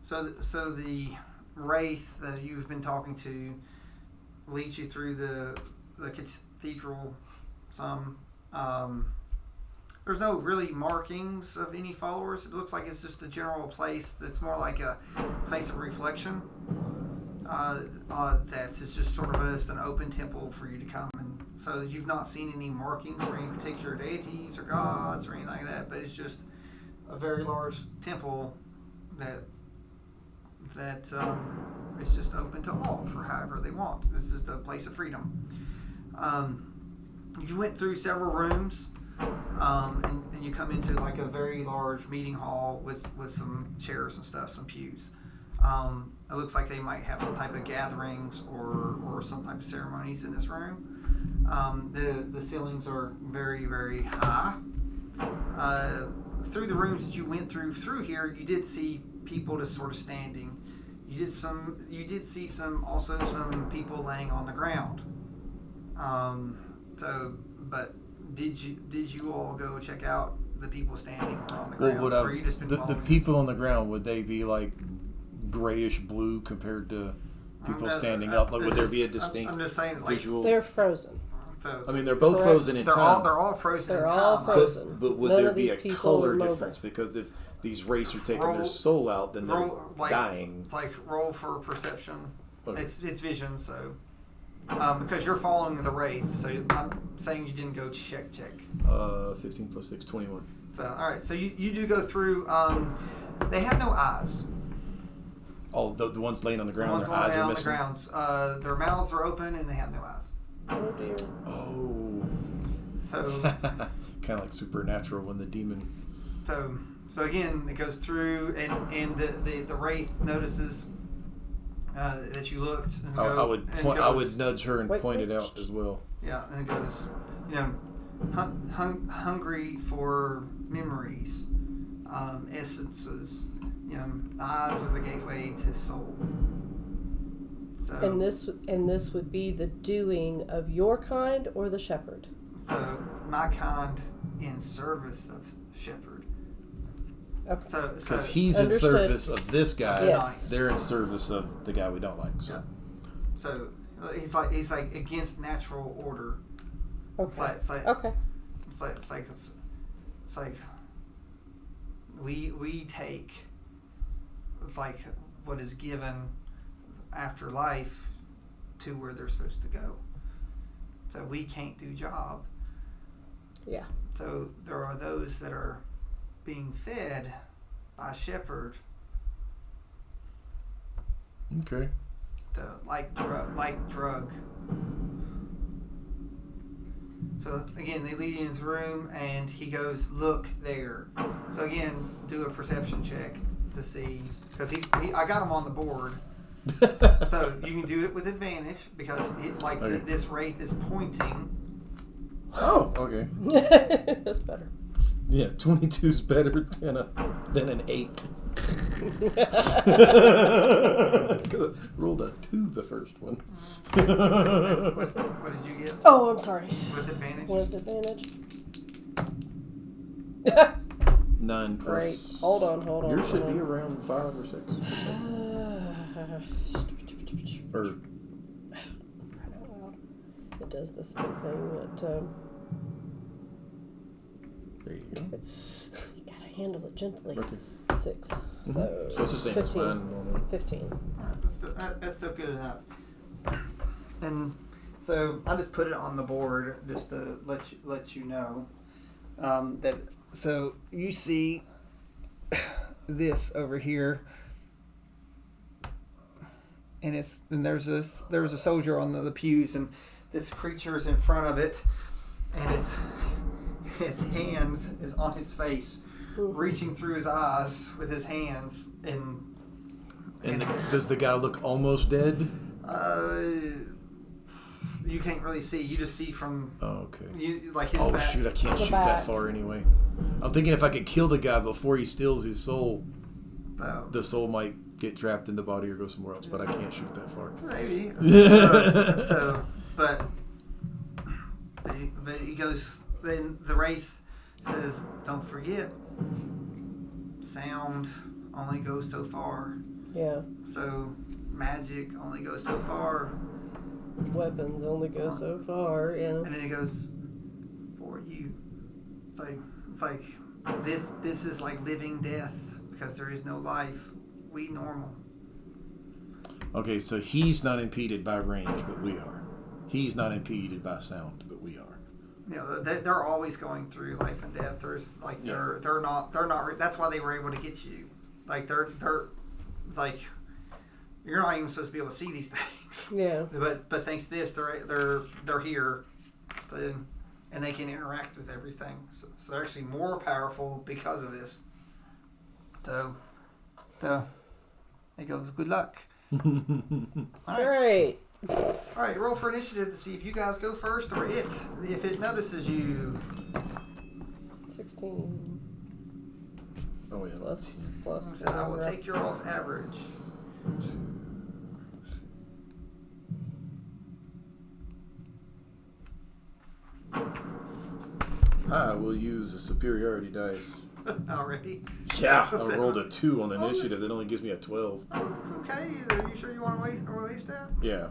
So the wraith that you've been talking to leads you through the cathedral. Some there's no really markings of any followers. It looks like it's just a general place that's more like a place of reflection. It's just sort of just an open temple for you to come, and so you've not seen any markings for any particular deities or gods or anything like that. But it's just a very large temple that is just open to all for however they want. This is the place of freedom. You went through several rooms, and you come into like a very large meeting hall with some chairs and stuff, some pews. It looks like they might have some type of gatherings or some type of ceremonies in this room. The ceilings are very, very high. Through the rooms that you went through here, you did see people just sort of standing. You did see some people laying on the ground. But did you all go check out the people standing or on the ground? Well, or you just been the people on the ground, would they be like grayish blue compared to people standing up? Like, would there be a distinct visual? They're frozen. So, I mean, they're both frozen in time. They're all frozen. They're all frozen. But would there be a color difference? Because if these wraiths are taking their soul out, then they're dying. Like roll for perception. Okay. It's vision, so because you're following the wraith, so I'm saying you didn't go check. 15 plus 6, 21. So all right, so you do go through. They have no eyes. Oh, the ones laying on the ground, their eyes are missing. Their mouths are open and they have no eyes. Oh dear. Oh. So kind of like Supernatural when the demon. So again, it goes through, and the wraith notices that you looked. And I would nudge her and point it out as well. Yeah, and it goes, hungry for memories, essences. Eyes are the gateway to soul. So, and this would be the doing of your kind or the shepherd? So my kind in service of shepherd. Okay. Because he's in service of this guy. Yes. They're in service of the guy we don't like. So, so he's like against natural order. Okay. It's like we take. It's like what is given after life to where they're supposed to go. So we can't do job. Yeah. So there are those that are being fed by shepherd. Okay. Like drug. So again, they lead you into the room, and he goes, "Look there." So again, do a perception check to see, because I got him on the board. So you can do it with advantage because this wraith is pointing. Oh, okay. That's better. Yeah, 22 is better than an 8. Rolled a 2 the first one. What did you get? Oh, I'm sorry. With advantage? With advantage. 9 plus. Great. Hold on. Yours should be around 5 or 6. Or it does the same thing that there you go. You gotta handle it gently. Right 6. Mm-hmm. So it's the same 15. as mine normally. 15. That's still good enough. And so I just put it on the board just to let you know that. So you see this over here. And there's a soldier on the pews, and this creature is in front of it, and his hands is on his face, reaching through his eyes with his hands, and does the guy look almost dead? You can't really see. You just see from. Oh, okay. His back. Shoot! I can't shoot that far anyway. I'm thinking if I could kill the guy before he steals his soul, the soul might get trapped in the body or go somewhere else, but I can't shoot that far. Maybe. But he goes. Then the wraith says, "Don't forget, sound only goes so far. Yeah. So magic only goes so far. Weapons only go so far. Yeah. And then it goes, for you. It's like this is like living death because there is no life. We normal. Okay, so he's not impeded by range, but we are. He's not impeded by sound, but we are. You know, they're always going through life and death. There's like they're not. That's why they were able to get you. Like they're it's like you're not even supposed to be able to see these things. Yeah. But thanks to this, they're here, and they can interact with everything. So they're actually more powerful because of this. So it goes good luck. All right. All right, roll for initiative to see if you guys go first or it. If it notices you. 16. Oh, yeah. Plus. So I will take your all's average. I will use a superiority dice. Already? Yeah, I rolled a 2 on initiative. That only gives me a 12. Oh, that's okay. Are you sure you want to waste that? Yeah.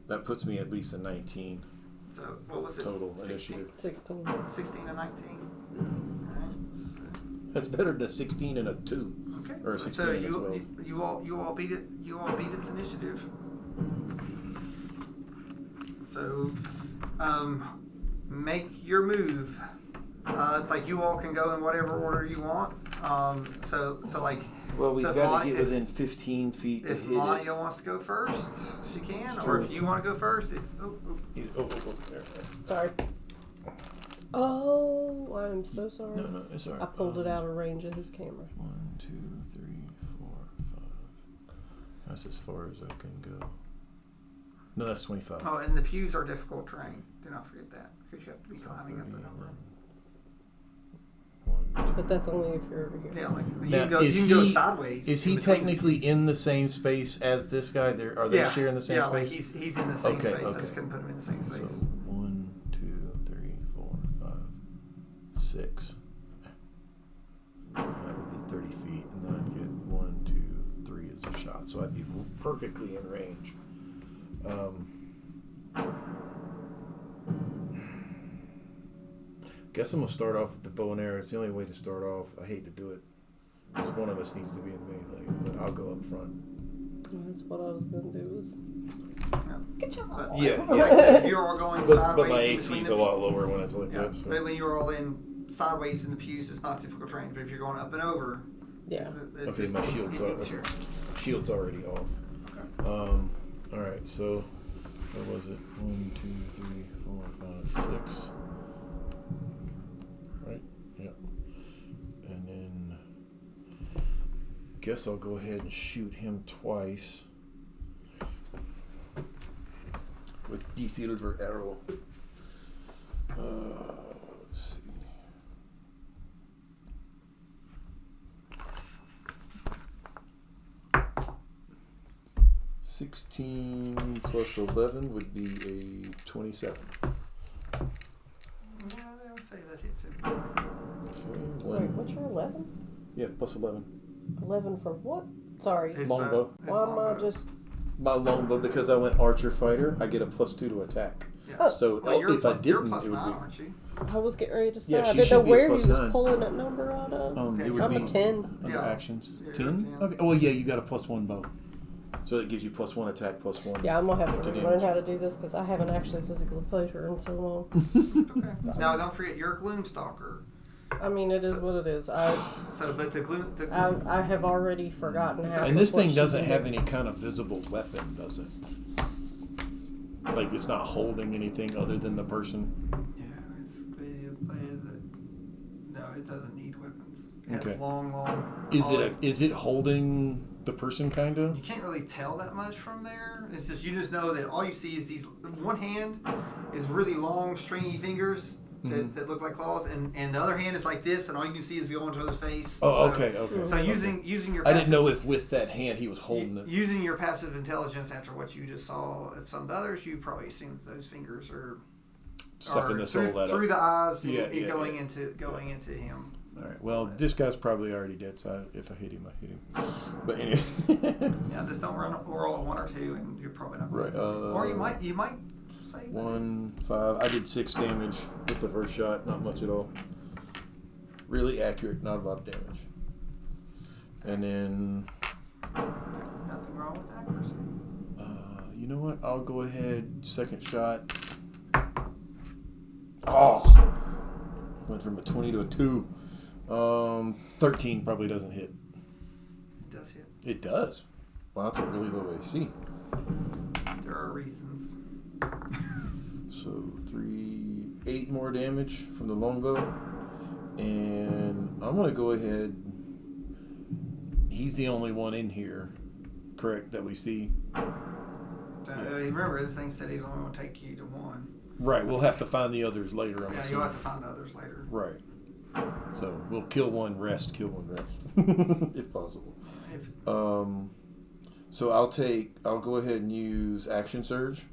That puts me at least a 19. So, what was it? Total 16? initiative. 16. 16 and 19. Yeah. All right. That's better than a 16 and a 2. Okay. Or a 16 so and a 12. you all beat it. You all beat its initiative. So, make your move. It's like you all can go in whatever order you want. So like. Well, we've so got to get within 15 feet to if hit Monia wants to go first, she can. It's Or true. if you want to go first, it's. There. Sorry. Oh, I'm so sorry. No, it's alright. I pulled it out of range of his camera. 1, 2, 3, 4, 5. That's as far as I can go. No, that's 25. Oh, and the pews are difficult terrain. Do not forget that because you have to be climbing up the number. 1, 2. But that's only if you're over here. Yeah, like you Now, can go sideways. Is he technically in the same space as this guy? Are they sharing the same yeah, space? Yeah, like he's in the same space. I Okay. just couldn't put him in the same space. So 1, 2, 3, 4, 5, 6. That would be 30 feet, and then I'd get 1, 2, 3 as a shot. So I'd be perfectly in range. Guess I'm gonna start off with the bow and arrow. It's the only way to start off. I hate to do it, because one of us needs to be in melee, but I'll go up front. That's what I was going to do. Good job. But, Yeah. like I said, you're all going sideways. But my in AC between is the a lot lower when it's like Yeah, that. So. but when you're all in sideways in the pews, it's not difficult terrain. But if you're going up and over, Yeah. Okay, my shield's already off. Okay. All right, so what was it? 1, 2, 3, 4, 5, 6. Right. Yeah. And then guess I'll go ahead and shoot him twice with the silver arrow. Let's see. 16 plus 11 would be a 27. Yeah, I would say that hits him. Okay, Wait, what's your 11? Yeah, plus 11. 11 for what? Sorry. His Longbow. his Why am I longbow. just... My longbow, because I went archer fighter, I get a +2 to attack. Yeah. Oh. So Well, you're if I you're didn't, plus it would 9, be. aren't you? I was getting ready to say. Yeah, I she didn't know should be a where he plus was 9. pulling that number out of. It would I'm be a 10. under Yeah. actions. You're 10? 10. Okay. Oh, well, yeah, you got a +1 bow. So it gives you +1 attack, +1. Yeah, I'm going to have to To learn damage. how to do this because I haven't actually physically played her in so long. Okay. Now, don't forget, you're a Gloomstalker. I mean, it is what it is. So, but I have already forgotten how. And this what thing she doesn't did. have any kind of visible weapon, does it? Like, it's not holding anything other than the person? Yeah, no, it doesn't need weapons. It has Okay. long. Is it holding the person, kind of? You can't really tell that much from there. It's just you just know that all you see is these. One hand is really long, stringy fingers that look like claws, and the other hand is like this, and all you can see is going to his face. Oh, So- okay. So using your I passive, didn't know if with that hand he was holding it. using your passive intelligence after what you just saw at some of the others, you probably assume those fingers are Sucking the soul through, out through of the eyes, Yeah, and yeah, going yeah. into him. All right. Well, this guy's probably already dead, so if I hit him, I hit him. But anyway. Yeah, just don't roll a 1 or 2, and you're probably not. Right. Or you might say 1, 5. I did 6 damage with the first shot. Not much at all. Really accurate. Not a lot of damage. And then. Nothing wrong with accuracy. You know what? I'll go ahead. Second shot. Oh. Went from a 20 to a 2. 13 probably doesn't hit. It does hit. It does. Wow, that's a really low AC. There are reasons. So 8 more damage from the longbow. And I'm going to go ahead. He's the only one in here, correct, that we see. Remember, this thing said he's only going to take you to 1. Right, we'll have to find the others later. Yeah, you'll have to find the others later. Right. So we'll kill one, rest, if possible. So I'll go ahead and use Action Surge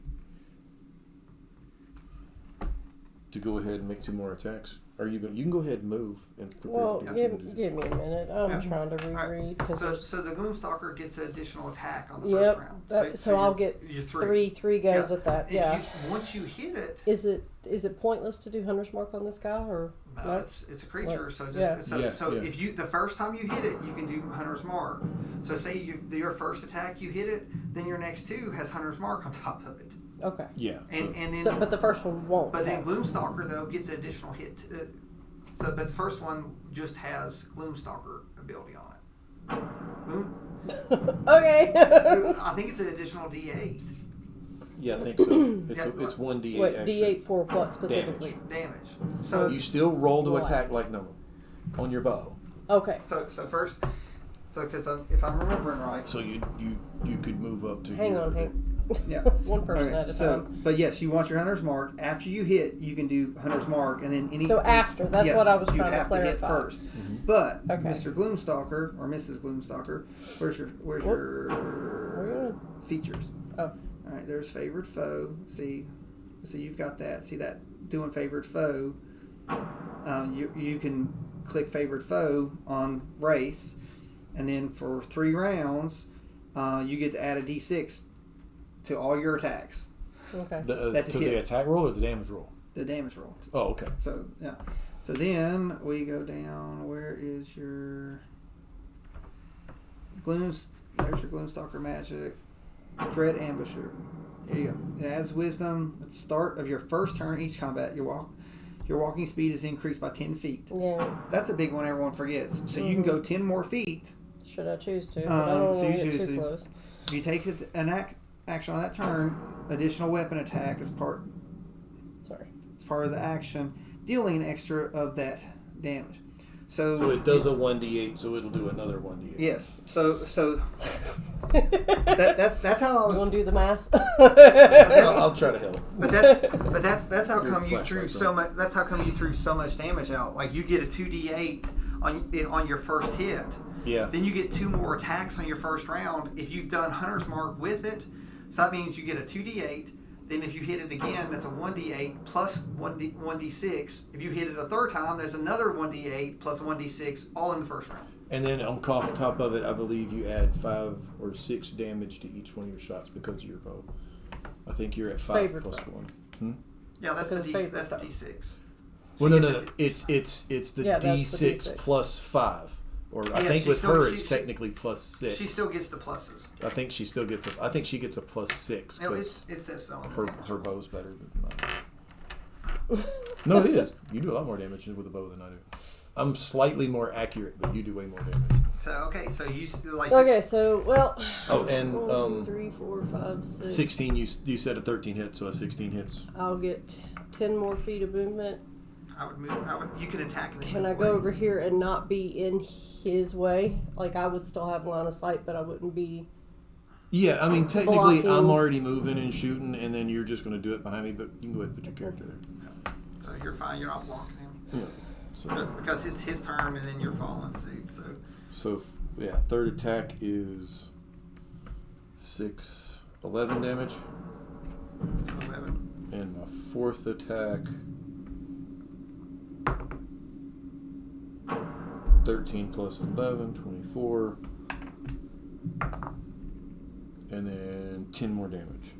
to go ahead and make 2 more attacks. You can go ahead and move and prepare. Well, to give me a minute. I'm trying to reread because so the Gloomstalker gets an additional attack on the first round. So I'll get 3 goes at that. Yeah. Once you hit it, is it pointless to do Hunter's Mark on this guy or? No, it's a creature. What? So If you the first time you hit it, you can do Hunter's Mark. So say your first attack you hit it, then your next 2 has Hunter's Mark on top of it. Okay. Yeah. And then but the first one won't. But then Gloomstalker though gets an additional hit. But the first one just has Gloomstalker ability on it. Okay. I think it's an additional D8. Yeah, I think so. It's 1d8 Wait, extra. D8 for what specifically? Damage. So you still roll to What? attack like normal on your bow. Okay. So first, because if I'm remembering right. So you could move up to. Hang on. Yeah. One person at a time. But yes, you want your Hunter's Mark. After you hit, you can do Hunter's Mark, and then That's what I was trying to clarify. You have to hit first. Mm-hmm. But Okay. Mr. Gloomstalker or Mrs. Gloomstalker, where's your features? Oh. All right, there's favored foe. See, you've got that. See that doing favored foe. You can click favored foe on wraiths, and then for 3 rounds, you get to add a D6 to all your attacks. Okay. That's a hit. The attack roll or the damage roll? The damage roll. Oh, okay. So yeah. So then we go down. Where is your Glooms? There's your Gloomstalker magic. Dread Ambusher. Here you go. It adds wisdom at the start of your first turn each combat. Your walking speed is increased by 10 feet. Yeah. That's a big one everyone forgets. So you can go 10 more feet. Should I choose to? But I don't want to get too close. If you take an action on that turn, additional weapon attack as part of the action, dealing an extra of that damage. So it does a 1d8, so it'll do another 1d8. Yes. So that's how I was. You want to do the math? I'll try to help. But that's how come you threw so much. That's how come you threw so much damage out. Like you get a 2d8 on your first hit. Yeah. Then you get 2 more attacks on your first round if you've done Hunter's Mark with it. So that means you get a 2d8. Then if you hit it again, that's a 1d8 plus 1d6. If you hit it a third time, there's another 1d8 plus 1d6, all in the first round. And then on top of it, I believe you add 5 or 6 damage to each one of your shots because of your bow. I think you're at 5 Favorite plus bow. 1. Yeah, that's the D6. Well, no. It's the that's the D6 D6 plus 5. Or I Yeah, think she with still- her, she- it's she- technically plus 6. She still gets the pluses. I think she still gets I think she gets a plus 6 No, because it says so. her bow's better than mine. No, it is. You do a lot more damage with a bow than I do. I'm slightly more accurate, but you do way more damage. So you like. Okay, so well. Oh, and 1, 2, 3, 4, 5, 6. 16. You said a 13 hits, so a 16 hits. I'll get 10 more feet of movement. I would move. You can attack. Can I go over here and not be in his way? Like I would still have line of sight, but I wouldn't be. Yeah, I mean technically blocking. I'm already moving and shooting, and then you're just going to do it behind me. But you can go ahead and put your character there. So you're fine. You're not blocking him. Yeah. So Because it's his turn, and then you're following suit. So yeah, third attack is 11 damage, So 11. and my fourth attack 13 plus 11, 24. And then 10 more damage.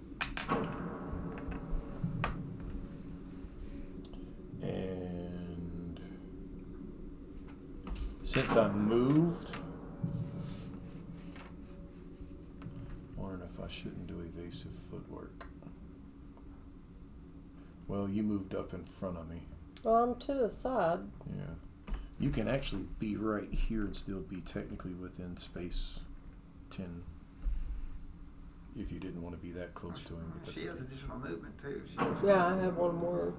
And since I moved, wondering if I shouldn't do evasive footwork. Well, you moved up in front of me. Well, I'm to the side. Yeah. You can actually be right here and still be technically within space 10. If you didn't want to be that close to him. But She has additional movement too. Yeah, I have one more.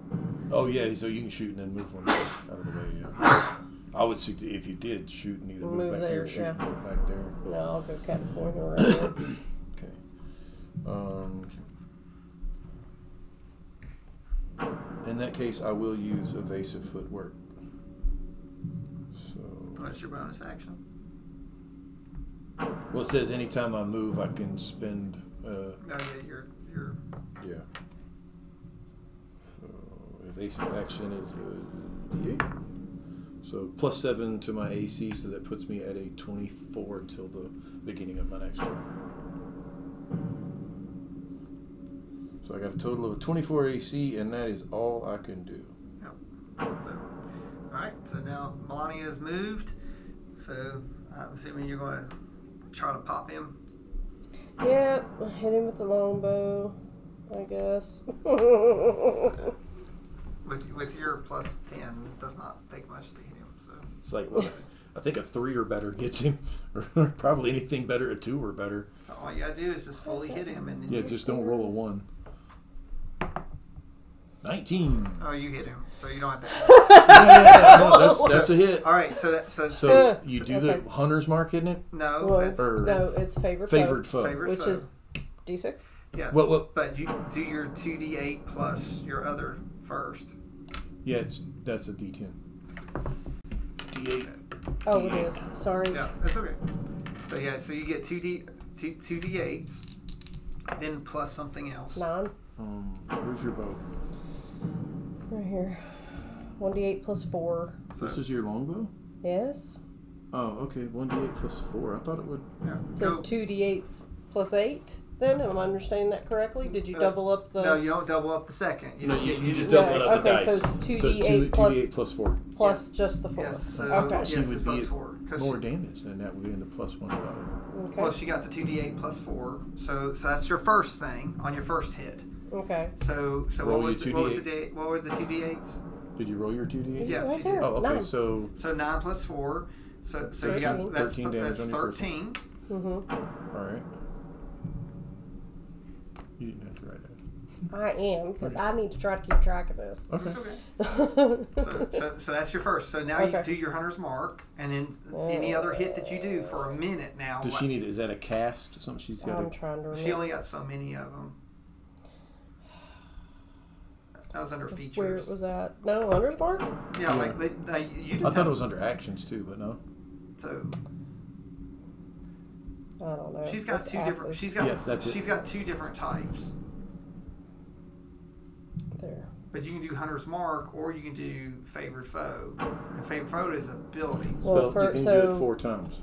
Oh yeah, so you can shoot and then move one out of the way. Yeah. I would suggest if you did shoot and either move back there, here, or shoot and move back there. No, I'll go cat and point around there. Okay. In that case, I will use evasive footwork. So. What's your bonus action? Well, it says anytime I move, I can spend. No, yeah, you're. Yeah. So evasive action is a D8. So plus 7 to my AC, so that puts me at a 24 till the beginning of my next turn. So I got a total of a 24 AC, and that is all I can do. Yep. So, all right. So now Melania has moved. So I'm assuming you're going to try to pop him. Yep, hit him with the longbow, I guess. With your plus 10, it does not take much to hit him. So It's like, well, I think a 3 or better gets him. Or probably anything better, a 2 or better. so all you gotta do is just fully hit him, and then Yeah, just don't roll a 1. 19. Oh, you hit him, so you don't have to. No, that's a hit. All right, so So you do okay. the hunter's mark, isn't it? no, Well, that's or- no, that's it's favored Foe. favorite which foe. is D6. Yes. Well, but you do your 2d8 plus your other first. yeah, that's a D10. D8. Oh, D8. it is. Sorry. Yeah, that's okay. So yeah, so you get 2d8s, then plus something else. 9. Where's your bow? Right here. 1d8 plus 4. So, This is your longbow? Yes. Oh, okay. 1d8 plus 4. I thought it would. yeah. So Go- 2d8s plus 8. Then am I understanding that correctly? Did you double up the No, you don't double up the second. You No, just you, get you just No, double up the okay, dice. so it's 2d8 So it's plus- 2d8 plus 4. plus just the 4? Yes. So Okay. yes, She it's would plus be 4. 'cause more damage, and that would be in the plus 1 die. Okay. Well, she got the 2d8 plus 4. So that's your first thing on your first hit. Okay. So Roll what was your what was 2d8. what were the 2d8s? Did you roll your 2d8? Yeah. Right she there. did. Oh, okay. 9. So So 9 plus 4. So you 13. got that's 13 damage that's on your first 13. Mm-hmm. all right. You didn't have to write that. I am, because I need to try to keep track of this. Okay. It's okay. So that's your first. So now Okay. you do your hunter's mark, and then any other hit that you do for a minute now. Does she need? Is that a cast? Something she's got? I'm trying to remember. She only got so many of them. That was under features. Where was that? No, Hunter's Mark? Yeah, Yeah. like you just. I thought have- it was under actions too, but no. So I don't know. she's got It's two different. Atlas. She's got. Yeah, that's it. She's got 2 different types. There. But you can do hunter's mark, or you can do favored foe. And favored foe is ability. Well, Spell, you can do it 4 times.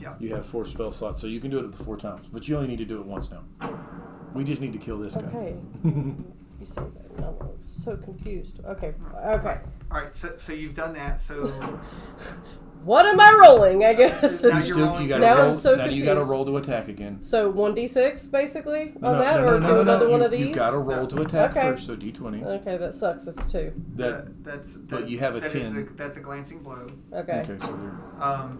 Yeah. You have 4 spell slots, so you can do it 4 times. But you only need to do it once now. We just need to kill this guy. Okay. You say that. No, I'm so confused. Okay. Okay. All right. So you've done that. So What am I rolling, I guess? Now You you're rolling. you gotta Now roll. I'm so now you got to confused. roll to attack again. So 1d6 basically on No, that, no, or no, do no, another no. one you, of these? You got to roll to attack Okay. first, so d20. Okay, that sucks. It's a 2. But you have a that 10. is that's a glancing blow. Okay. Okay, so there.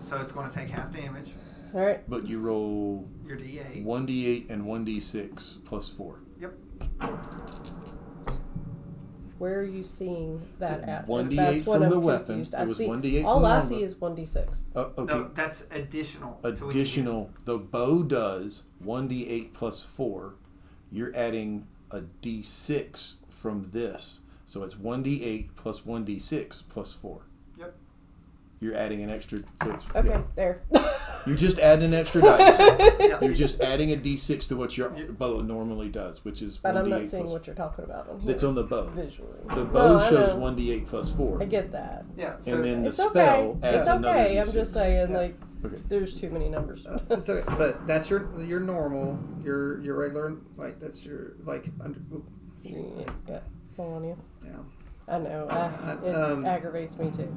So it's going to take half damage. All right. But you roll Your D8. 1d8 and 1d6 plus 4. Yep. Where are you seeing that at? 1d8 That's what from I'm the weapon. confused. It I was see. 1d8 from All the I longbow. see is 1d6. Oh, okay. No, that's additional. to what you Additional. The bow does 1d8 plus 4. You're adding a d6 from this. So it's 1d8 plus 1d6 plus 4. do. Yep. You're adding an extra. So it's, Okay, yeah. there. You're just adding an extra dice. Yeah. You're just adding a d6 to what your bow normally does, which is But 1d8 I'm not seeing plus what you're talking about on here. That's on the bow. Visually. The bow I shows know. 1d8 plus 4. I get that. Yeah. So And then the It's spell okay. adds It's another okay. d6. I'm just saying, Yeah. like, Okay. there's too many numbers. it's okay, but that's your normal, your regular, like that's your like under. Yeah. Hold on, you. Yeah. I know. It aggravates me too.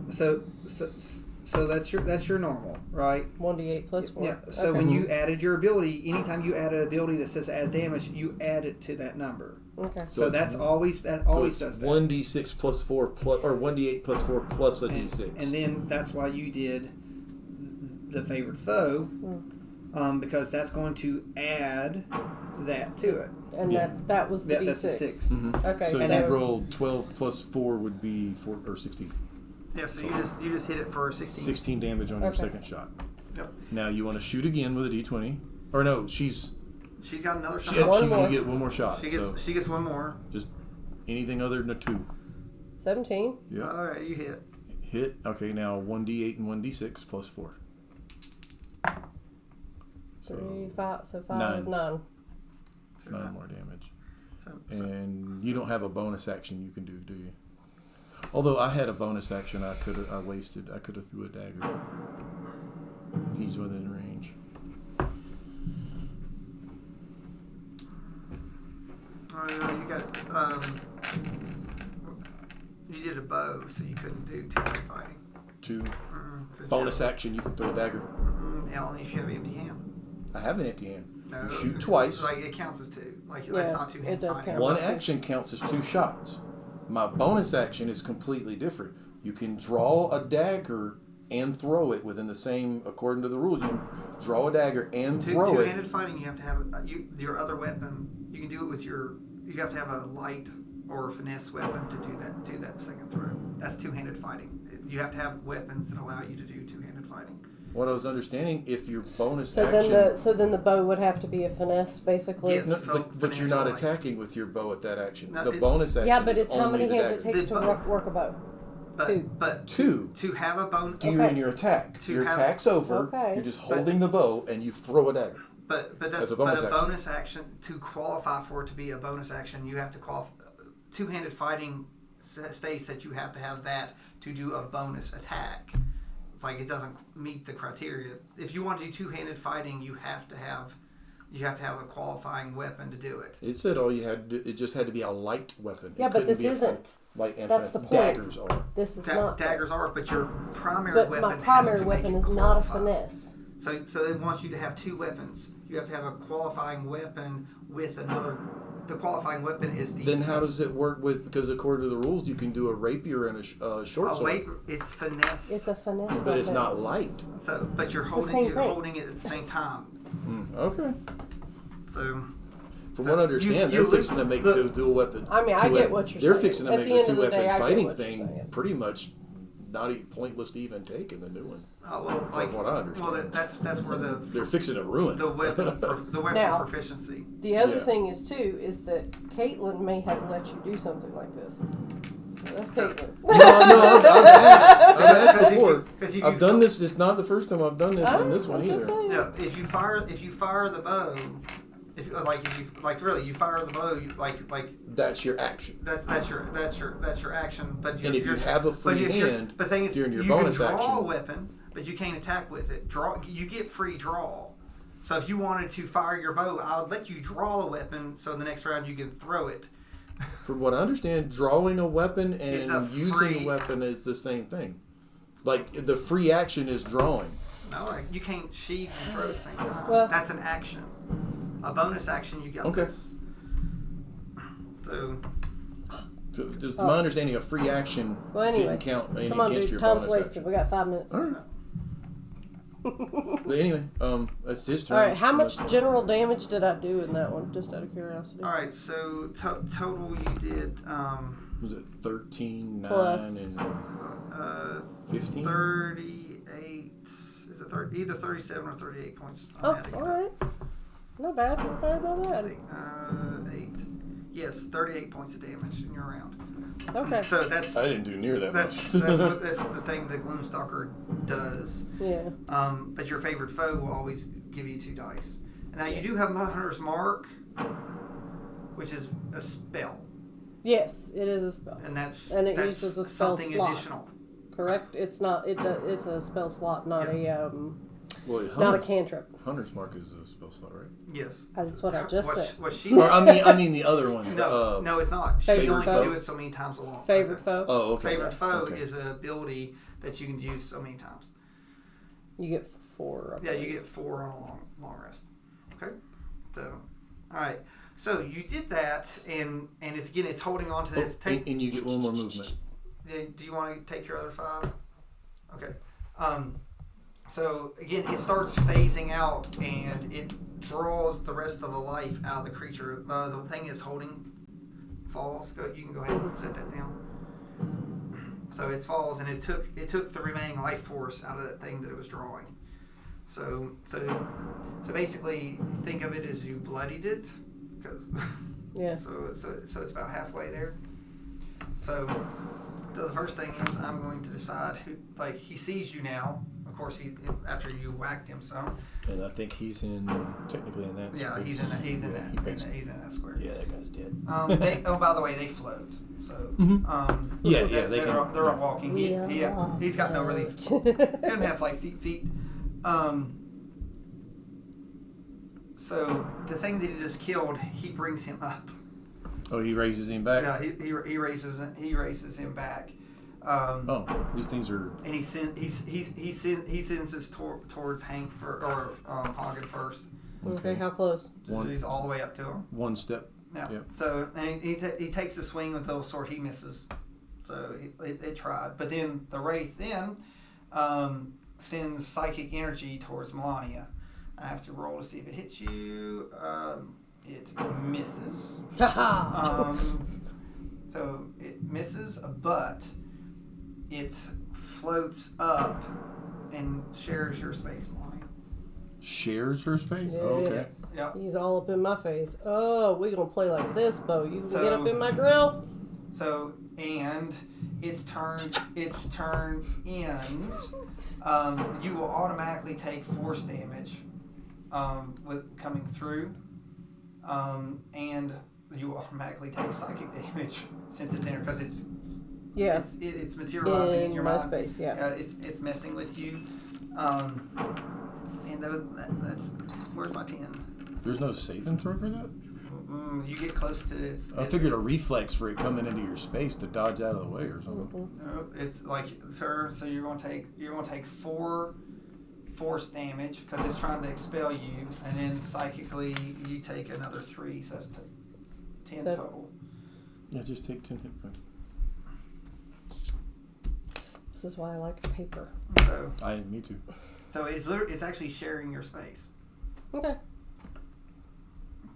So that's your normal, right? 1d8 plus 4. Yeah. So Okay. when you added your ability, anytime you add an ability that says add damage, you add it to that number. Okay. So that's always So always it's does that. 1d6 plus 4 plus, or 1d8 plus 4 plus a d6. And then that's why you did the favored foe, because that's going to add that to it. And Yeah. that was the d6. That's a 6. Mhm. Okay, So so- you rolled 12 plus 4 would be 4 or 16. Yeah. So you just hit it for 16. 16 damage on your Okay. second shot. Yep. Now you want to shoot again with a d20. Or no, she's She's got another she, shot. One she more. gonna get one more shot. So She gets one more. just anything other than a 2. 17. Yeah. All right, you hit. Hit. Okay, now 1d8 and 1d6 plus 4. 3, 5, so 5, 9. 9. 9 more damage. So And you don't have a bonus action you can do you? Although I had a bonus action I wasted. I could have threw a dagger. He's within range. you got you did a bow, so you couldn't do two-hand fighting. 2. So Bonus action, you can throw a dagger. Yeah, only if you have an empty hand. I have an empty hand. No, You shoot twice. Like it counts as two. Like Yeah, that's not two-hand it does fighting. count. One action counts as 2 shots. My bonus action is completely different. You can draw a dagger and throw it within the same, according to the rules. You can draw a dagger and throw it. Two-handed fighting, you have to have your other weapon. You can do it with your. You have to have a light or finesse weapon to do that second throw. That's two-handed fighting. You have to have weapons that allow you to do two-handed fighting. What I was understanding, if your bonus So action... then the bow would have to be a finesse, basically. Yes. No, but you're not Finesse attacking with your bow at that action. No, the it- bonus action Yeah, but is it's how only many the hands it dagger. takes to The- work a bow. Two. But 2. to have a bonus. Do Okay. in your attack. To Your have- attack's over. Okay. You're just holding the bow and you throw a dagger. But that's As a bonus action. bonus action to qualify for it to be a bonus action. You have to qualify. Two-handed fighting states that you have to have that to do a bonus attack. It's like it doesn't meet the criteria. If you want to do two-handed fighting, you have to have a qualifying weapon to do it. It said all you had to do, it just had to be a light weapon. Yeah, It but couldn't this be a isn't. light and That's the finesse. point. Daggers are. This is not. Daggers are, but your primary But weapon. my primary has to make weapon it is not a qualify. finesse. So it wants you to have two weapons. You have to have a qualifying weapon with another. The qualifying weapon is the. Then how does it work with, because according to the rules you can do a rapier and a short sword. Wait, it's finesse. It's a finesse weapon. But it's not light. So, but you're the holding same you're thing. holding it at the same time. Okay. So. From So what I understand, you they're fixing to make the dual weapon. I mean, I get what you're They're saying. fixing to At make the the end of the two-weapon day, I get fighting what you're thing saying. pretty much not pointless to even take in the new one. Well, like, what I understand. well, that's where They're fixing to ruin the weapon Now- proficiency. The other Yeah. thing is too is that Caitlin may have let you do something like this. That's Caitlin. No, I've asked Because if you- before. because you I've can- done this. It's not the first time I've done this in this one I'm just either. saying. No, if you fire the bow, if you fire the bow, That's your action. that's your action. But And if you have a free hand the thing is, during your you bonus can draw a action- weapon, but you can't attack with it. You get free draw. So if you wanted to fire your bow, I would let you draw a weapon. So the next round you can throw it. From what I understand, drawing a weapon It's a and using free- a weapon is the same thing. Like the free action is drawing. No, like you can't sheath and throw at the same time. Well- That's an action. A bonus action, you got Okay. this. So So, to my understanding, a free action Well, anyway, didn't count any Come on, against dude. your Time's bonus wasted. action. We got 5 minutes. All right. But anyway, that's his turn. All right. How much general damage did I do in that one? Just out of curiosity. all right, so total you did Was it 13, 9, Plus- and 15? 38. Is it either 37 or 38 points? I'm Oh, adding it all up. right. Not bad. Not bad. Not Let's bad. see, 8. Yes, 38 points of damage in your round. Okay. So that's I didn't do near that that's much. that's the thing the Gloomstalker does. Yeah. But your favorite foe will always give you 2 dice. Now you do have Hunter's Mark, which is a spell, Yes, it is a spell. and that's And it that's uses a spell something slot. additional. Correct? It's not. It's a spell slot, not Yeah. Well, not a cantrip. Hunter's Mark is a spell slot, right? Yes, That's what I just said. What she Or I mean the other one. no, it's not. She Favorite only can foe? do it so many times alone. Favorite foe. Oh, okay. Favorite foe Okay. is an ability that you can use so many times. You get 4. Yeah, you get 4 on a long rest. Okay, so all right. So you did that, and it's holding on to this. And you get one more movement. Do you want to take your other 5? Okay. So again, it starts phasing out, and it draws the rest of the life out of the creature. The thing it's holding falls. You can go ahead and set that down. So it falls, and it took the remaining life force out of that thing that it was drawing. So basically, think of it as you bloodied it, because Yeah. so it's about halfway there. So the first thing is I'm going to decide who. Like, he sees you now. Of course, after you whacked him some. And I think he's technically in that. Yeah, space. he's in that. He's in that square. Yeah, that guy's dead. By the way, they float. So Yeah, they're can. all walking. He's got no relief. He doesn't have like feet. So the thing that he just killed, he brings him up. Oh, he raises him back. Yeah, he raises him back. These things are. And he sends this towards Hank or Hagen first. Okay. How close? He's all the way up to him. One step. Yeah. Yep. So and he takes a swing with the little sword. He misses. So it tried, but then the wraith sends psychic energy towards Melania. I have to roll to see if it hits you. It misses. So it misses, but it floats up and shares your space, Melania. Shares her space? Yeah. Oh, okay. Yep. He's all up in my face. Oh, we gonna play like this, Bo. You can get up in my grill. So, and its turn ends. You will automatically take force damage with coming through, and you will automatically take psychic damage since it's in her, because it's materializing in your my mind. space. Yeah. It's messing with you, and that's where's my 10? There's no saving throw for that? You get close to it. I figured a reflex for it coming into your space to dodge out of the way or something. No, it's like, sir. So you're gonna take 4 force damage because it's trying to expel you, and then psychically you take another 3. So that's 10 total. Yeah, just take 10 hit points. This is why I like paper. So Me too. so it's actually sharing your space. Okay.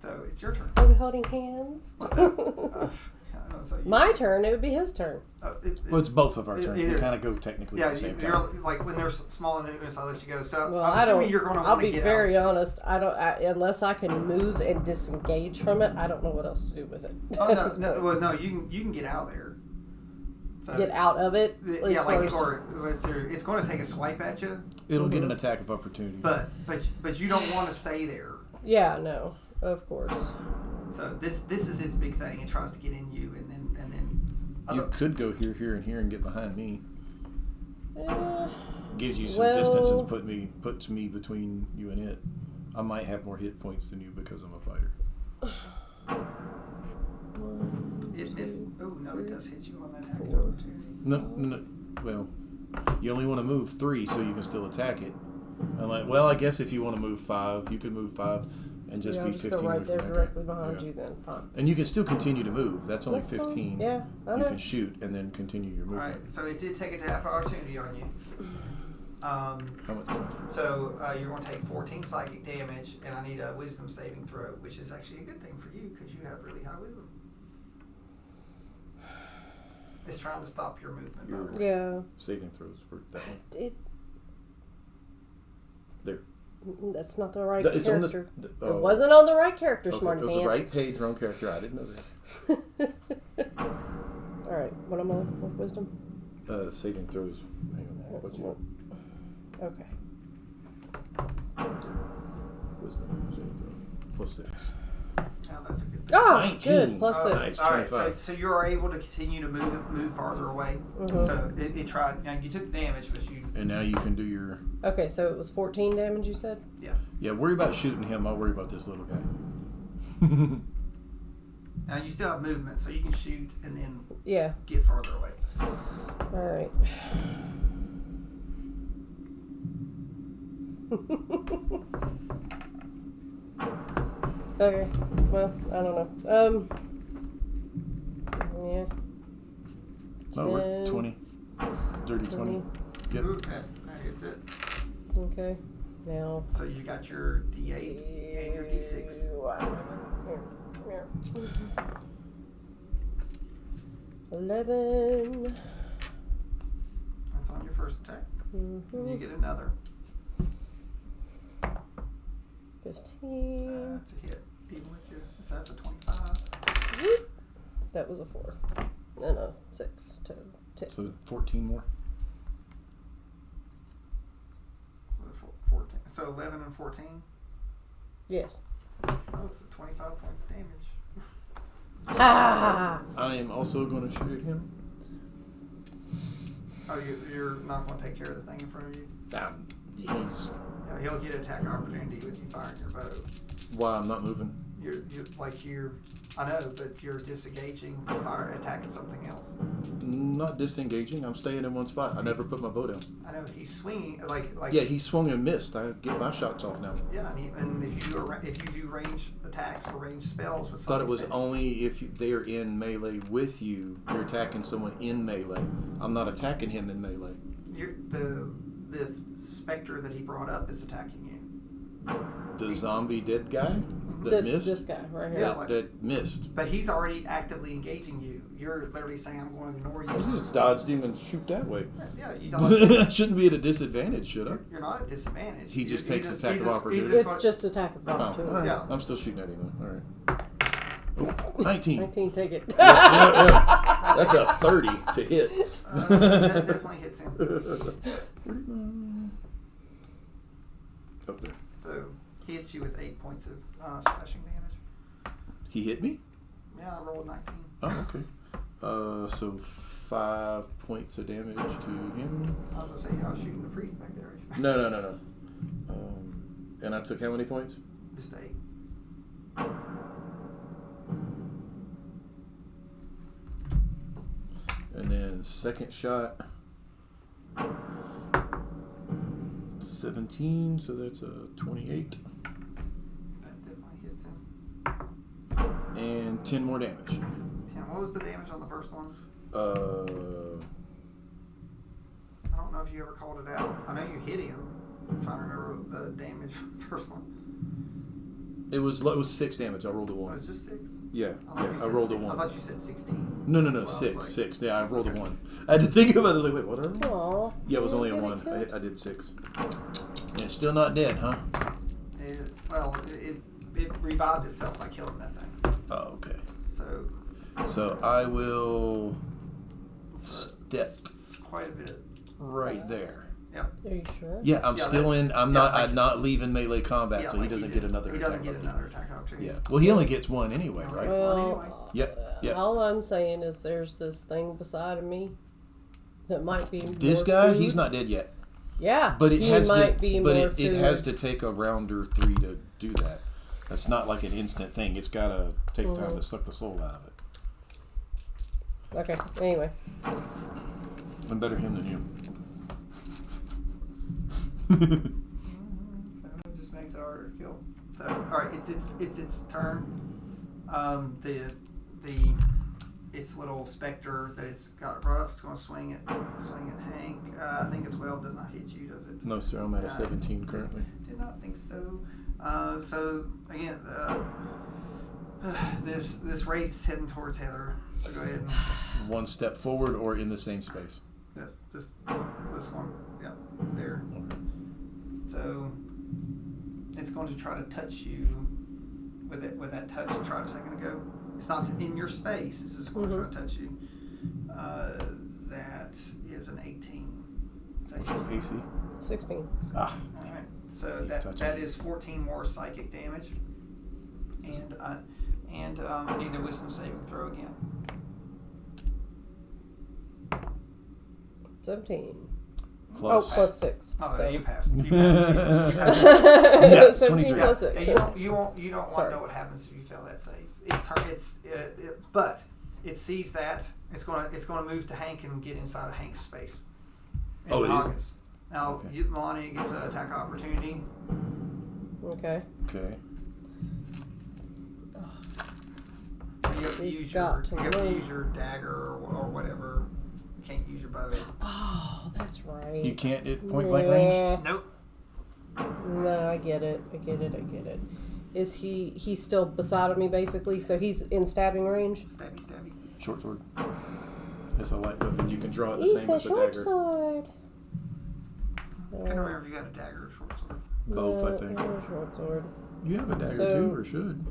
So it's your turn. Are we holding hands? So My turn. It would be his turn. Well, it's both of our turns. We either- kind of go technically at the same you're time. like when they're small and numerous, I'll let you go. So Well, I'm I assuming don't. you're going to I'll want to be get very out. honest. I don't. Unless I can move and disengage from it, I don't know what else to do with it. Oh at this point. well, no, you can get out of there. So, Get out of it. Yeah, like first. or it's going to take a swipe at you, It'll get an attack of opportunity. but you don't want to stay there. Yeah. No. Of course. So this is its big thing. It tries to get in you, and then You could go here, and here, and get behind me. Eh, Gives you some well- distance and puts me between you and it. I might have more hit points than you because I'm a fighter. it miss. Oh no, it does hit you on that attack of 4. opportunity. No. Well, you only want to move 3 so you can still attack it. I'm like, well, I guess if you want to move 5, you could move 5 and just yeah, be I'll 15. go right there Okay. directly behind Yeah. you. Then fine. And you can still continue to move. That's only That's fine. 15. Yeah. I You know. can shoot and then continue your All movement. right. So it did take an attack of opportunity on you. How much damage? So you're going to take 14 psychic damage, and I need a wisdom saving throw, which is actually a good thing for you because you have really high wisdom. It's trying to stop your movement. Your Yeah. saving throws work that way. It. There. That's not the right It's on character. this. It wasn't on the right character, Okay, Smarty it was Pants. the right page, wrong character. I didn't know that. All right, what am I looking for? Wisdom? Saving throws. Hang on. What's your Okay. wisdom saving throw? +6. Yeah, that's a good thing. Oh, 19. good. +6. Nice. All right, 25. so you are able to continue to move farther away. Mhm. So it tried. Now you took the damage, but you. And now you can do your. Okay, so it was 14 damage, you said? Yeah, worry about shooting him. I'll worry about this little guy. Now you still have movement, so you can shoot and then Yeah. get farther away. All right. Okay. Well, I don't know. Yeah. Oh, we're 10, 20. Dirty 20. Yep. Ooh, that hits it. Okay. Now. So you got your D8 and your D6. Here. 11. That's on your first attack. Mm-hmm. You get another. 15. That's a hit. Even with your. So that's a 25. Whoop. That was a 4. And a 6 to 10. So 14 more. So 14. So 11 and 14. Yes. Oh, it's 25 points of damage. Ah! I am also going to shoot at him. Oh, you're not going to take care of the thing in front of you? He's. Yeah, he'll get attack opportunity with you firing your bow. Why I'm not moving. You're I know, but you're disengaging to attacking something else. Not disengaging. I'm staying in one spot. I never put my bow down. I know he's swinging like. Yeah, he swung and missed. I get my shots off now. Yeah, and if you do range attacks or range spells with. Thought it was only if they're in melee with you. You're attacking someone in melee. I'm not attacking him in melee. The specter that he brought up is attacking you. The zombie dead guy that missed. This guy right here. Yeah. That missed. But he's already actively engaging you. You're literally saying, "I'm going to ignore you." I just dodged him and shoot that way. Yeah, you don't. I shouldn't be at a disadvantage, should I? You're not at disadvantage. He just takes he's attack of opportunity. It's just attack of Oh, opportunity. all right. Yeah. I'm still shooting at him. All right. Oh, 19. 19, take it. Yeah. That's a 30 to hit. That definitely hits him. Up there. So he hits you with 8 points of slashing damage. He hit me? Yeah, I rolled 19. Oh, okay. So 5 points of damage to him. I was gonna say you're not shooting the priest back there. Are you? No. And I took how many points? Just 8. And then second shot, 17, so that's a 28. That definitely hits him. And 10 more damage. 10. What was the damage on the first one? I don't know if you ever called it out. I know you hit him. I'm trying to remember the damage on the first one. It was 6 damage. I rolled a Oh, 1. it's just 6? Yeah, thought you I said rolled a six- 1. I thought you said 16. No, That's what I was 6. like. 6. Yeah, I rolled Okay. a 1. I had to think about it. I was like, wait, what are we? Aw. Yeah, it was only a You 1. get it, I did 6. And it's still not dead, huh? It revived itself by killing that thing. Oh, okay. So I will step it's quite a bit. right there. Yep. Are you sure? Yeah, I'm Yeah, still that- in. I'm yeah, not. like- I'm not leaving melee combat, Yeah, so like he doesn't did. get another. He doesn't attack get opportunity. another attack opportunity. Yeah. Well, he only gets 1 anyway, right? Well, anyway. Yeah. All I'm saying is there's this thing beside of me that might be This more guy, food. he's not dead yet. Yeah, But it he has might to. be But more it food. has to take a round or 3 to do that. That's not like an instant thing. It's got to take time to suck the soul out of it. Okay. Anyway, I'm better him than you. So it just makes it harder to kill. So all right, it's its turn. Its little specter that it's got brought up. It's going to swing at Hank. I think a 12 does not hit you, does it? No, sir. I'm at a 17 currently. Did not think so. So again, this wraith's heading towards Heather. So go ahead and 1 step forward or in the same space. this one, yeah, there. Okay. So it's going to try to touch you with that touch you tried a second ago. It's not in your space. It's just going to try to touch you. That is an 18. What's your AC? 16. Ah. All right. So that is 14 more psychic damage, and I need a wisdom saving throw again. 17. Plus. Oh, plus 6. Oh, so. you passed. You passed. Yeah, 17 23. plus 6. And you don't want to know what happens if you fail that save. But it sees that it's gonna move to Hank and get inside of Hank's space. Oh, it is? Hawkins. Now Okay. Melania gets an attack opportunity. Okay. Okay. You have to You've use got to move. your dagger or whatever. You can't use your bow. Oh, that's right. You can't hit point blank range? Nope. No, I get it. Is he's still beside of me, basically? So he's in stabbing range? Stabby. Short sword. It's a light weapon. You can draw it the He's same a as a short dagger. sword. I can't remember if you got a dagger or short sword. Both, I think. Short sword. You have a dagger So- too, or should.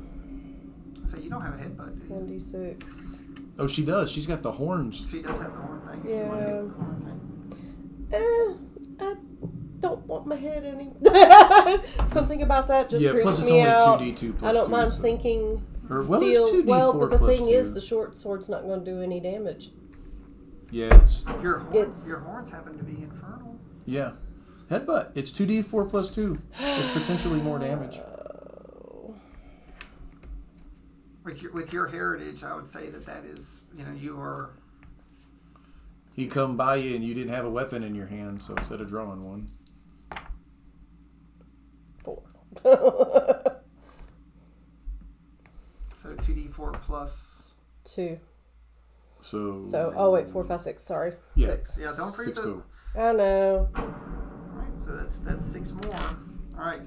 So you don't have a headbutt, do you? 1d6. Oh, she does. She's got the horns. She does have the horn thing. If Yeah. you want to hit with the horn thing. I don't want my head any. Something about that just Yeah, creeps plus it's me only out. 2d2 plus I don't 2, mind so- sinking Or, well, it's steel. 2d4 Well, but the plus thing 2. is, the short sword's not going to do any damage. Yeah, it's... Your It's- horns happen to be infernal. Yeah. Headbutt. It's 2d4 plus 2. It's potentially more damage. With your heritage, I would say that is, you are. He come by you and you didn't have a weapon in your hand, so instead of drawing one. 4. So 2d4 plus. 2. So... Oh wait, 4, 5, 6. Sorry. Yeah. 6. Yeah, don't forget 6 the. total. I know. Alright, so that's 6 more. Alright,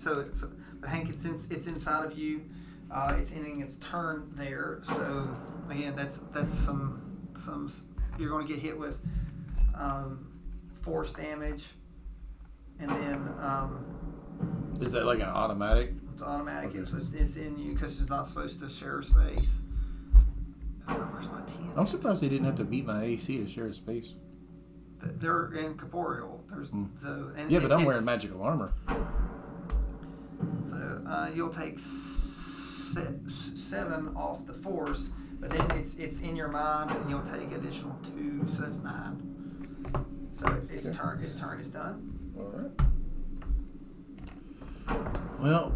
but Hank, it's inside of you. It's ending its turn there. So again, that's some you're going to get hit with force damage, and then Is that like an automatic? it's automatic. Okay. It's in you because it's not supposed to share space. Where's my 10? I'm surprised they didn't have to beat my AC to share a space. They're incorporeal. So and Yeah, but I'm it's- wearing magical armor. So you'll take 7 off the force, but then it's in your mind, and you'll take additional 2, so that's 9. So its turn is done. All right. Well,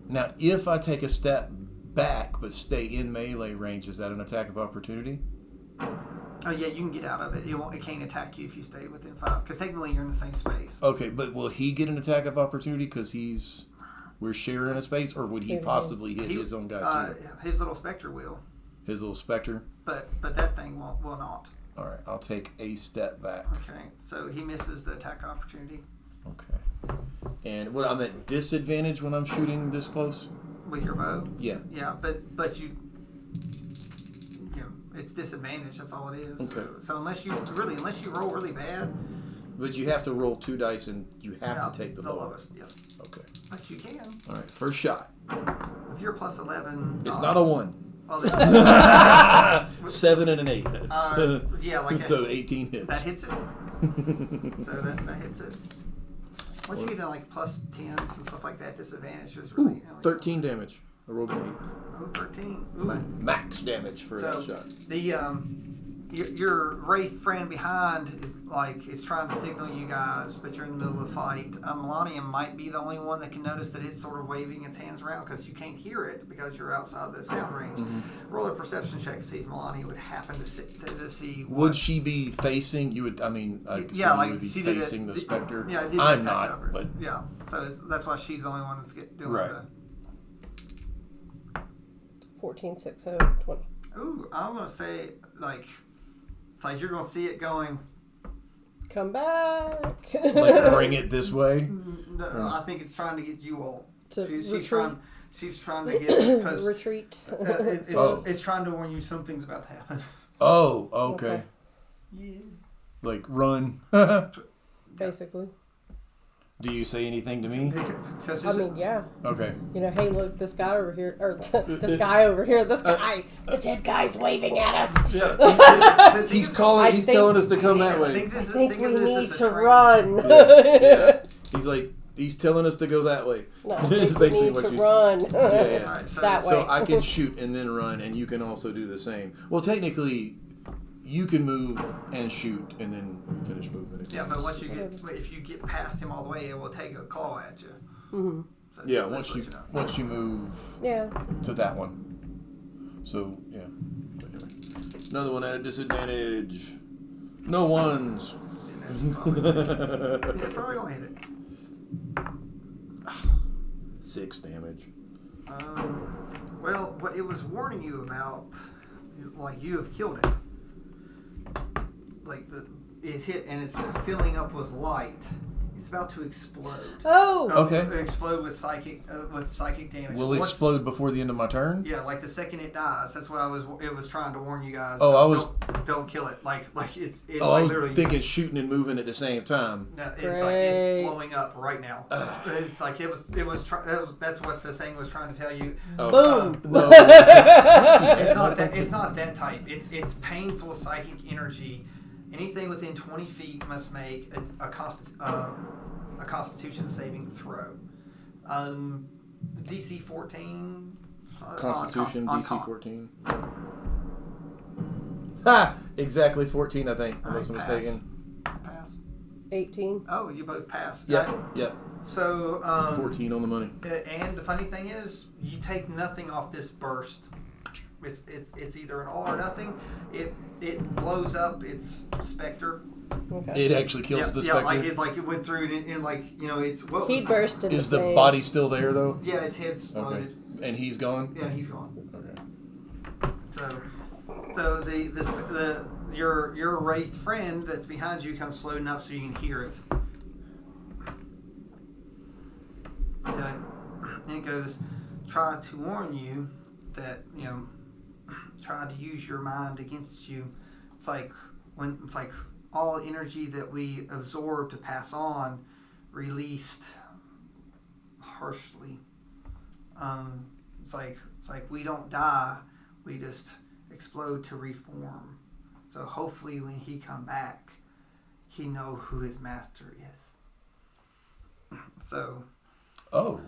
now if I take a step back but stay in melee range, is that an attack of opportunity? Oh yeah, you can get out of it. It can't attack you if you stay within 5, because technically you're in the same space. Okay, but will he get an attack of opportunity because we're sharing a space, or would he possibly hit his own guy too? His little specter will, His little specter? but that thing will not. All right, I'll take a step back. Okay, so he misses the attack opportunity Okay. And what, I'm at disadvantage when I'm shooting this close? with your bow. Yeah. Yeah, but you it's disadvantage. That's all it is. Okay. So unless you roll really bad, But you have to roll 2 dice and you have yeah, to take the lowest. Yes, Okay. but you can All right, first shot. with your plus 11. It's not a 1. Oh, that, 7 and an 8. yeah, like So that, 18 hits. that hits it. So that hits it. Once you get to like plus 10s and stuff like that, disadvantage is really 13 damage. I rolled an 8. Oh, 13. Ooh. Max damage for So a shot. the your wraith friend behind is trying to signal you guys, but you're in the middle of the fight. Melania might be the only one that can notice that it's sort of waving its hands around because you can't hear it because you're outside the sound range. Mm-hmm. Roll a perception check to see if Melania would happen to see. Would she be facing? You would. I mean, Yeah, so like you would be she did it- facing the specter. Yeah, I did I'm the not, attack of her. but yeah. So that's why she's the only one that's doing Right. the. 14, 6, 20. Ooh, I'm gonna say like you're gonna see it going. Come back. like bring it this way. No, I think it's trying to get you all. To She's retreat. trying to get because Retreat. it's trying to warn you something's about to happen. Oh, okay. Okay. Yeah. Like run. Basically. Do you say anything to me? Because I mean, yeah. Okay. You know, hey, look, this guy over here, or this guy over here, this guy, the dead guy's waving at us. He's calling. He's telling us to come that way. I think we need to training run. Yeah. He's like, he's telling us to go that way. No, I It's think we basically need what to you. run. Yeah. Alright, That way. So I can shoot and then run, and you can also do the same. Well, technically, you can move and shoot and then finish moving. Yeah, but if you get past him all the way, it will take a claw at you. Mm-hmm. So Yeah, just once know. you move Yeah. to that one. So yeah. But anyway. Another one at a disadvantage. No ones. It's probably gonna hit it. 6 damage. Well, what it was warning you about, like you have killed it. Like it hit and it's filling up with light. It's about to explode. Oh. Okay. Explode with psychic damage. Will it explode before the end of my turn? Yeah, like the second it dies. That's why it was trying to warn you guys. Oh, don't kill it. Like it's Oh, like I was literally thinking shooting and moving at the same time. No, it's blowing up right now. It's like that's what the thing was trying to tell you. Oh. Boom. No. It's not that type. It's painful psychic energy. Anything within 20 feet must make a Constitution saving throw. DC 14. Constitution on DC 14. Ha! Exactly 14, I think. Unless I'm Pass. mistaken. Pass. 18. Oh, you both passed. Yep. Right? Yep. So 14 on the money. And the funny thing is, you take nothing off this burst. It's either an all or nothing. It blows up its specter. Okay. It actually kills the specter. Yeah, like it went through and like it's what He was burst in Is the the face. body still there though? Yeah, its head's Okay. loaded. And he's gone? Yeah, he's gone. Okay. So your wraith friend that's behind you comes floating up so you can hear it. And it goes, try to warn you that try to use your mind against you. It's like all energy that we absorb to pass on, released harshly. It's like we don't die, we just explode to reform. So hopefully when he come back, he know who his master is. So. Oh.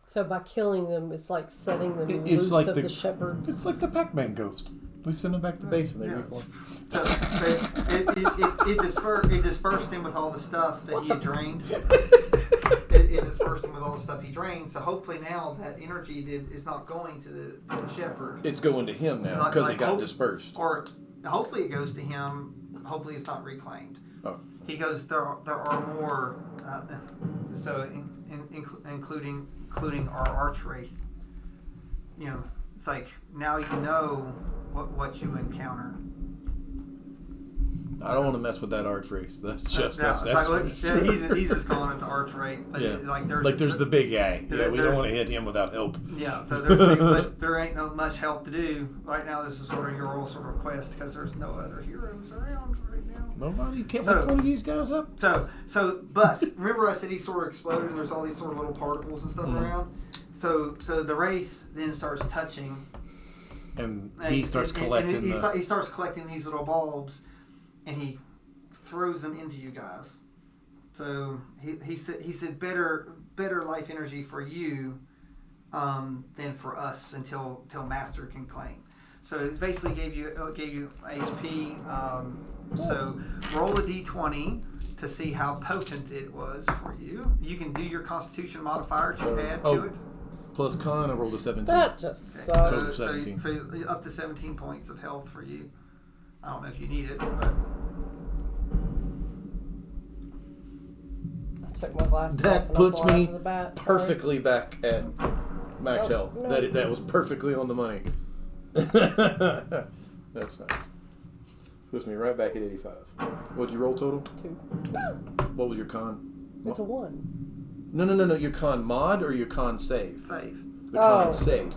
So by killing them, it's like setting them It's loose like of the- the shepherds. It's like the Pac-Man ghost. We send him back to base and they Yeah. reform. So it dispersed him with all the stuff that he had drained. It dispersed him with all the stuff he drained. So hopefully now that energy is not going to the shepherd. It's going to him now because it got dispersed. Or hopefully it goes to him. Hopefully it's not reclaimed. Oh. He goes. There are more. So including our archwraith. It's like now you know what you encounter. I don't want to mess with that arch race. That's just that's he's just calling it the archwraith. yeah. Like there's the big guy. Yeah, we don't there's- want to hit him without help. Yeah, so but there ain't no much help to do right now. This is sort of your sort of quest because there's no other heroes around right now. Nobody can't So- pick one of these guys up. But remember I said he sort of exploded and there's all these sort of little particles and stuff around. So the wraith then starts touching, And he starts collecting he starts collecting these little bulbs, and he throws them into you guys. So he said better life energy for you than for us until Master can claim. So it basically gave you HP. So roll a d20 to see how potent it was for you. You can do your Constitution modifier to add to it. Plus con, I rolled a 17. That just So, sucks. 17. so up to 17 points of health for you. I don't know if you need it, but I took my glasses off That and puts I thought I me was a bat. Sorry. perfectly back at max No, health. no. That was perfectly on the money. That's nice. Puts me right back at 85. What'd you roll total? 2. What was your con? It's a 1. No. Your con mod or your con save? save. The con save.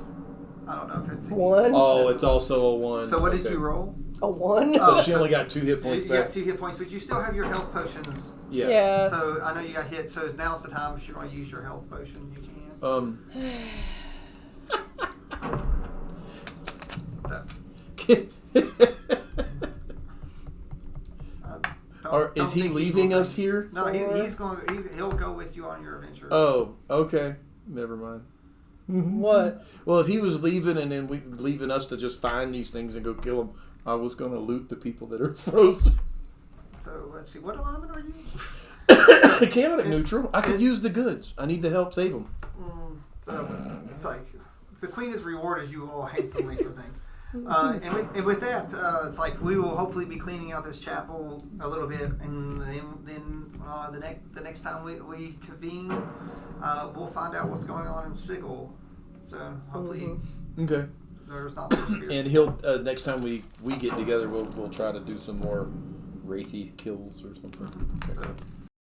I don't know if it's 1. Oh, it's also a 1. So what did Okay. you roll? A 1? So she only got 2 hit points You got back. 2 hit points, but you still have your health potions. Yeah. Yeah. So I know you got hit. So now's the time if you want to use your health potion, you can. Is he leaving us here? No, he'll go with you on your adventure. Oh, okay. Never mind. What? Well, if he was leaving and then leaving us to just find these things and go kill them, I was going to loot the people that are frozen. So let's see. What alignment are you? Chaotic neutral. I could use the goods. I need to help save them. So it's like the queen has rewarded you all handsomely for things. And with that, it's like we will hopefully be cleaning out this chapel a little bit, and then the next time we convene, we'll find out what's going on in Sigil. So hopefully, Okay. there's not more spirits. And he'll next time we get together, we'll try to do some more wraithy kills or something. Okay. So,